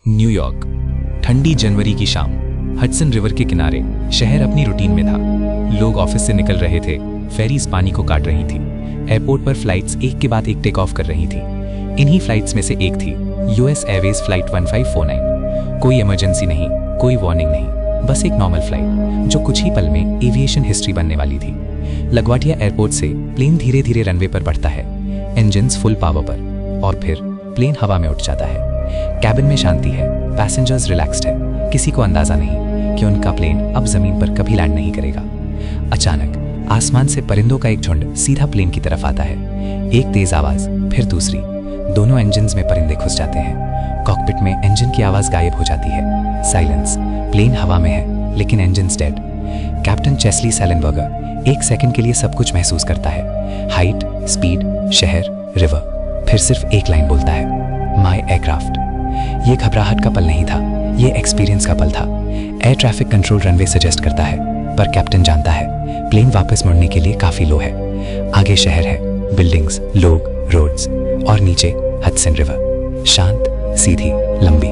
New York, ठंडी जनवरी की शाम, हडसन रिवर के किनारे शहर अपनी रूटीन में था। लोग ऑफिस से निकल रहे थे, फेरीज पानी को काट रही थी, एयरपोर्ट पर फ्लाइट्स एक के बाद एक टेक ऑफ कर रही थी। इन्हीं फ्लाइट्स में से एक थी यूएस एयरवेज फ्लाइट 1549। कोई इमरजेंसी नहीं, कोई वार्निंग नहीं, बस एक नॉर्मल फ्लाइट जो कुछ ही पल में एविएशन हिस्ट्री बनने वाली थी। लगवाटिया एयरपोर्ट से प्लेन धीरे धीरे रनवे पर बढ़ता है, इंजन्स फुल पावर पर, और फिर प्लेन हवा में उठ जाता है। कैबिन में शांति है, पैसेंजर्स रिलैक्स्ड है, किसी को अंदाजा नहीं कि उनका प्लेन अब जमीन पर कभी लैंड नहीं करेगा। अचानक आसमान से परिंदों का एक झुंड सीधा प्लेन की तरफ आता है। एक तेज आवाज, फिर दूसरी, दोनों इंजन्स में परिंदे घुस जाते हैं। कॉकपिट में इंजन की आवाज गायब हो जाती है। साइलेंस, प्लेन हवा में है लेकिन इंजन्स डेड। कैप्टन चेस्ली सेलेनबर्गर एक सेकंड के लिए सब कुछ महसूस करता है, हाइट, स्पीड, शहर, रिवर। फिर सिर्फ एक लाइन बोलता है, माय एयरक्राफ्ट। ये घबराहट का पल नहीं था, ये एक्सपीरियंस का पल था। Air traffic control runway suggest करता है, पर कैप्टन जानता है प्लेन वापस मुड़ने के लिए काफी लो है। आगे शहर है, बिल्डिंग्स, लोग, रोड्स, और नीचे हडसन रिवर, शांत, सीधी, लंबी।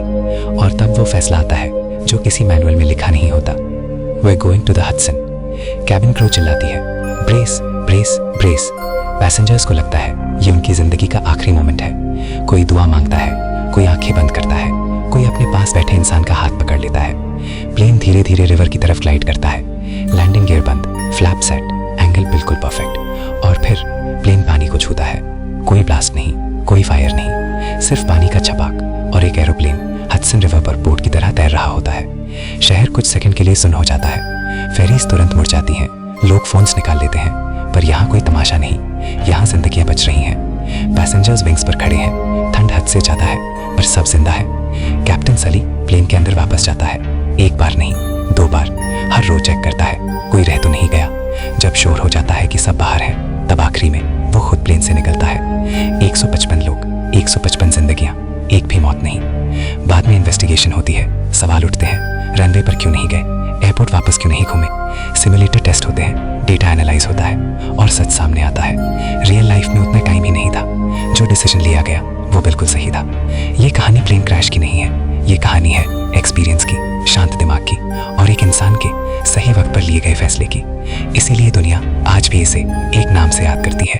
और तब वो फैसला आता है जो किसी मैनुअल में लिखा नहीं होता, we are going to the Hudson. Cabin crew चिल्लाती है, ब्रेस, ब्रेस, ब्रेस। पैसेंजर्स को लगता है ये उनकी जिंदगी का आखिरी मोमेंट है। कोई दुआ मांगता है, कोई आंखें बंद करता है, कोई अपने पास बैठे इंसान का हाथ पकड़ लेता है। प्लेन धीरे धीरे रिवर की तरफ ग्लाइड करता है। लैंडिंग गियर बंद, फ्लैप सेट, एंगल बिल्कुल परफेक्ट, और फिर प्लेन पानी को छूता है। कोई ब्लास्ट नहीं, कोई फायर नहीं, सिर्फ पानी का छपाक, और एक एरोप्लेन हडसन रिवर पर बोट की तरह तैर रहा होता है। शहर कुछ सेकंड के लिए सुन्न हो जाता है। फेरीज तुरंत मुड़ जाती हैं, लोग फोन्स निकाल लेते हैं, पर यहाँ कोई तमाशा नहीं, यहाँ जिंदगियां बच रही हैं। पैसेंजर्स विंग्स पर खड़े हैं, ठंड हद से ज्यादा है, पर सब जिंदा है। कैप्टन सली प्लेन के अंदर वापस जाता है, एक बार नहीं, 2 बार, हर रोज चेक करता है कोई रह तो नहीं गया। जब श्योर हो जाता है कि सब बाहर है, तब आखिरी में वो खुद प्लेन से निकलता है। 155 लोग, 155 जिंदगियां, एक भी मौत नहीं। बाद में इन्वेस्टिगेशन होती है, सवाल उठते हैं, रनवे पर क्यों नहीं गए, एयरपोर्ट वापस क्यों नहीं घूमे। सिमुलेटर टेस्ट होते हैं, डेटा एनालाइज होता है, और सच सामने आता है। रियल लाइफ में उतना टाइम ही नहीं था, जो डिसीजन लिया गया वो बिल्कुल सही था। ये कहानी प्लेन क्रैश की नहीं है, ये कहानी है एक्सपीरियंस की, शांत दिमाग की, और एक इंसान के सही वक्त पर लिए गए फैसले की। इसीलिए दुनिया आज भी इसे एक नाम से याद करती है।